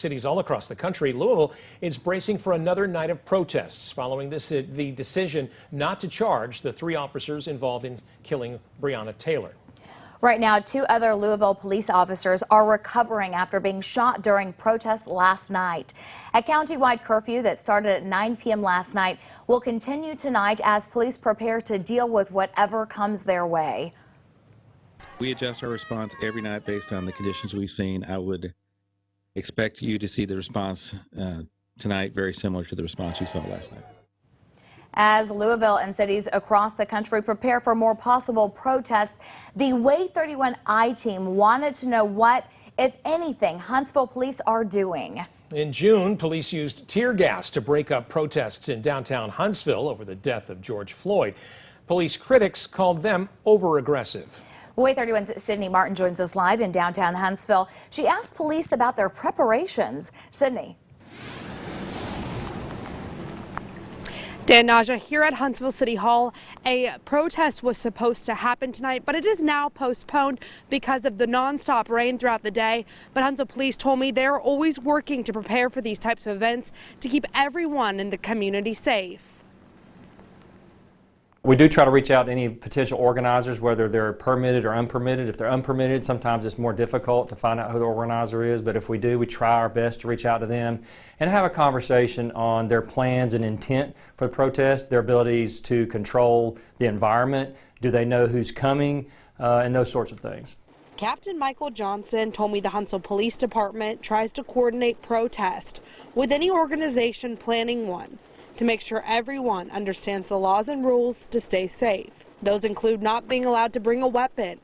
Cities all across the country, Louisville is bracing for another night of protests following the decision not to charge the 3 officers involved in killing Breonna Taylor. Right now, 2 other Louisville police officers are recovering after being shot during protests last night. A county-wide curfew that started at 9 p.m. last night will continue tonight as police prepare to deal with whatever comes their way. We adjust our response every night based on the conditions we've seen. I would expect you to see the response tonight very similar to the response you saw last night. As Louisville and cities across the country prepare for more possible protests, the WAAY 31I team wanted to know what, if anything, Huntsville police are doing. In June, police used tear gas to break up protests in downtown Huntsville over the death of George Floyd. Police critics called them over-aggressive. WAAY 31's Sydney Martin joins us live in downtown Huntsville. She asked police about their preparations. Sydney. Dan, Naja, here at Huntsville City Hall, a protest was supposed to happen tonight, but it is now postponed because of the nonstop rain throughout the day. But Huntsville police told me they're always working to prepare for these types of events to keep everyone in the community safe. We do try to reach out to any potential organizers, whether they're permitted or unpermitted. If they're unpermitted, sometimes it's more difficult to find out who the organizer is, but if we do, we try our best to reach out to them and have a conversation on their plans and intent for the protest, their abilities to control the environment, do they know who's coming, and those sorts of things. Captain Michael Johnson told me the Huntsville Police Department tries to coordinate protest with any organization planning one, to make sure everyone understands the laws and rules to stay safe. Those include not being allowed to bring a weapon,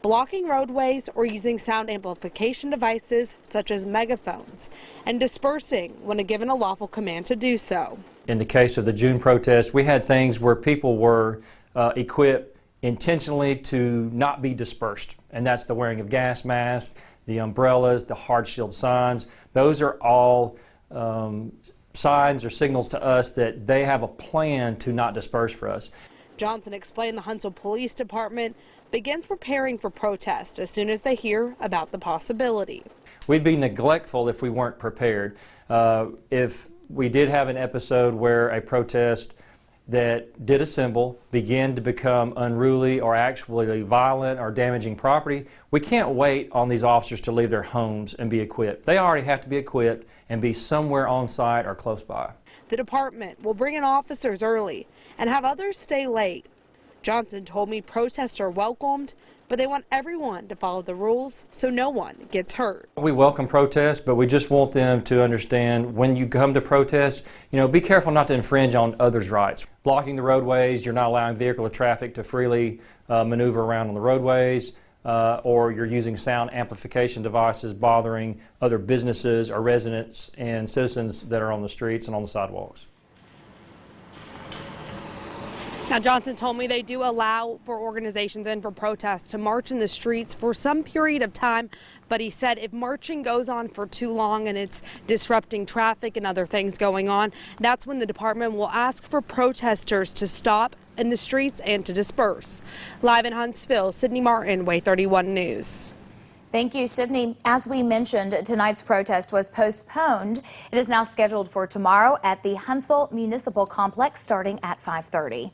blocking roadways or using sound amplification devices such as megaphones, and dispersing when given a lawful command to do so. In the case of the June protest, we had things where people were equipped intentionally to not be dispersed, and that's the wearing of gas masks, the umbrellas, the hard shield signs. Those are all signs or signals to us that they have a plan to not disperse for us. Johnson explained the Huntsville Police Department begins preparing for protest as soon as they hear about the possibility. We'd be neglectful if we weren't prepared. If we did have an episode where a protest that did assemble began to become unruly or actually violent or damaging property, we can't wait on these officers to leave their homes and be equipped. They already have to be equipped and be somewhere on site or close by. The department will bring in officers early and have others stay late. Johnson told me protests are welcomed, but they want everyone to follow the rules so no one gets hurt. We welcome protests, but we just want them to understand when you come to protest, be careful not to infringe on others' rights. Blocking the roadways, you're not allowing vehicle or traffic to freely maneuver around on the roadways, or you're using sound amplification devices bothering other businesses or residents and citizens that are on the streets and on the sidewalks. Now, Johnson told me they do allow for organizations and for protests to march in the streets for some period of time, but he said if marching goes on for too long and it's disrupting traffic and other things going on, that's when the department will ask for protesters to stop in the streets and to disperse. Live in Huntsville, Sydney Martin, WAAY 31 News. Thank you, Sydney. As we mentioned, tonight's protest was postponed. It is now scheduled for tomorrow at the Huntsville Municipal Complex starting at 5:30.